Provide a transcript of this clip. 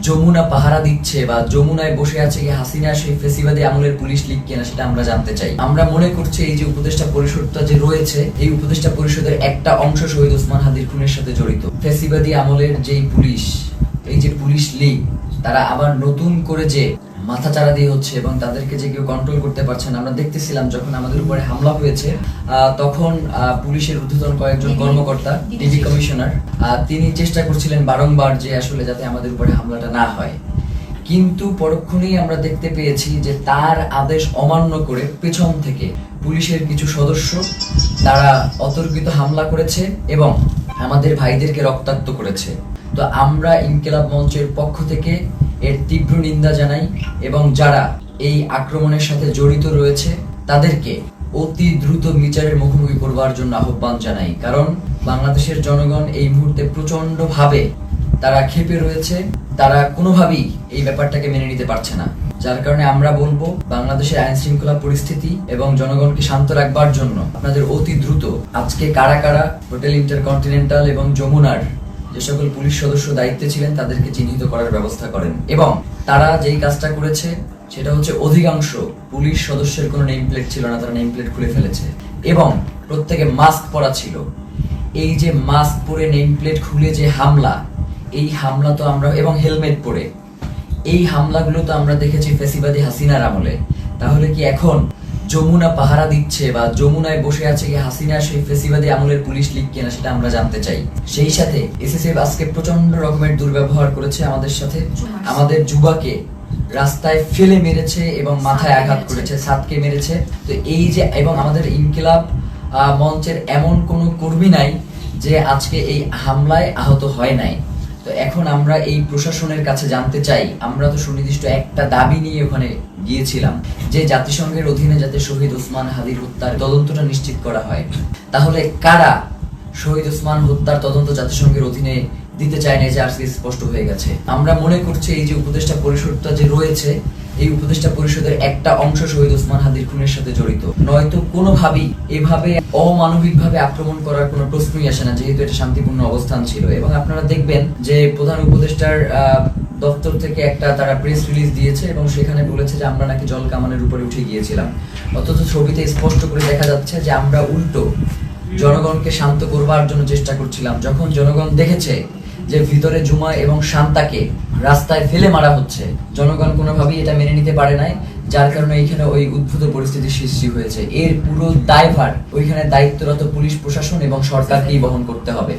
যমুনা পাহারা দিচ্ছে বা যমুনায় বসে আছে কি হাসিনা সেই ফেসিবাদী আমলের পুলিশ লীগ কিনা সেটা আমরা জানতে চাই। আমরা মনে করছি এই যে উপদেষ্টা পরিষদটা যে রয়েছে, এই উপদেষ্টা পরিষদের একটা অংশ শহীদ ওসমান হাদির খুনের সাথে জড়িত। ফেসিবাদী আমলের যেই পুলিশ, এই যে পুলিশ লীগ, তারা আবার নতুন করে যে মাথাচাড়া দিয়ে হচ্ছে এবং তাদেরকে যে কেউ কন্ট্রোল করতে পারছে না। আমরা দেখতেছিলাম যখন আমাদের উপরে হামলা হয়েছে তখন পুলিশের ঊর্ধ্বতন কয়েকজন কর্মকর্তা, ডিবি কমিশনার, তিনি চেষ্টা করছিলেন বারংবার যে আসলে যাতে আমাদের উপরে হামলাটা না হয়, কিন্তু পরক্ষণেই আমরা দেখতে পেয়েছি যে তার আদেশ অমান্য করে পেছন থেকে পুলিশের কিছু সদস্য তারা অতর্কিত হামলা করেছে এবং আমাদের ভাইদেরকে রক্তাক্ত করেছে। তো আমরা ইনকিলাব মঞ্চের পক্ষ থেকে এর তীব্র নিন্দা জানাই এবং যারা এই আক্রমণের সাথে জড়িত রয়েছে তাদেরকে অতি দ্রুত বিচারের মুখোমুখি করবার জন্য আহ্বান জানাই। কারণ বাংলাদেশের জনগণ এই মুহূর্তে প্রচন্ড ভাবে তারা ক্ষেপে রয়েছে, তারা কোনোভাবেই এই ব্যাপারটাকে মেনে নিতে পারছে না। যার কারণে আমরা বলবো বাংলাদেশের আইন শৃঙ্খলা পরিস্থিতি এবং জনগণকে শান্ত রাখবার জন্য আপনাদের অতি দ্রুত আজকে কারা কারা হোটেল ইন্টারকন্টিনেন্টাল এবং যমুনার যে সকল পুলিশ সদস্য দায়িত্বে ছিলেন তাদেরকে চিহ্নিত করার ব্যবস্থা করেন। এবং তারা যেই কাজটা করেছে সেটা হচ্ছে অধিকাংশ পুলিশ সদস্যের কোনো নেম প্লেট ছিল না, তারা নেম প্লেট খুলে ফেলেছে এবং প্রত্যেকে মাস্ক পরা ছিল। এই যে মাস্ক পরে নেম প্লেট খুলে যে হামলা, এই হামলা তো আমরা এবং হেলমেট পরে এই হামলাগুলো তো আমরা দেখেছি ফেসিবাদী হাসিনার আমলে। তাহলে কি এখন যমুনা পাহারা দিচ্ছে বা যমুনায় বসে আছে কি হাসিনা সেই ফেসিবাদী আমলের পুলিশ লীগ কিনা সেটা আমরা জানতে চাই। সেই সাথে এসএসএফ আজকে প্রচন্ড রকমের দুর্ব্যবহার করেছে আমাদের সাথে, আমাদের যুবাকে রাস্তায় ফেলে মেরেছে এবং মাথায় আঘাত করেছে, সাতকে মেরেছে। তো এই যে এবং আমাদের ইনকিলাব মঞ্চের এমন কোনো কর্মী নাই যে আজকে এই হামলায় আহত হয় নাই। তো এখন আমরা এই প্রশাসনের কাছে জানতে চাই, আমরা তো সুনির্দিষ্ট একটা দাবি নিয়ে ওখানে গিয়েছিলাম যে জাতিসংঘের অধীনে যাতে শহীদ ওসমান হাদির হত্যার তদন্তটা নিশ্চিত করা হয়। তাহলে কারা শহীদ ওসমান হত্যার তদন্ত জাতিসংঘের অধীনে দিতে চায় না, যে আজকে স্পষ্ট হয়ে গেছে। আমরা মনে করছি এই যে উপদেষ্টা পরিষদটা যে রয়েছে, এই উপদেষ্টা পরিষদের একটা অংশ শহীদ ওসমান হাদির খুনের সাথে জড়িত। নয়তো কোনোভাবেই এভাবে অমানবিকভাবে আক্রমণ করার কোনো প্রশ্নই আসে না, যেহেতু এটা শান্তিপূর্ণ অবস্থান ছিল। এবং আপনারা দেখবেন যে প্রধান উপদেষ্টার দপ্তর থেকে একটা তারা প্রেস রিলিজ দিয়েছে এবং সেখানে বলেছে যে আমরা নাকি জল কামানের উপরে উঠে গিয়েছিলাম, অথচ ছবিতে স্পষ্ট করে দেখা যাচ্ছে যে আমরা উল্টো জনগণকে শান্ত করবার জন্য চেষ্টা করছিলাম। যখন জনগণ দেখেছে যে ভিতরে জুমা এবং শান্তাকে রাস্তায় ফেলে মারা হচ্ছে, জনগণ কোনোভাবেই এটা মেনে নিতে পারে নাই, যার কারণে এইখানে ওই উদ্ভূত পরিস্থিতির সৃষ্টি হয়েছে। এর পুরো দায়ভার ওইখানে দায়িত্বরত পুলিশ প্রশাসন এবং সরকারকেই বহন করতে হবে।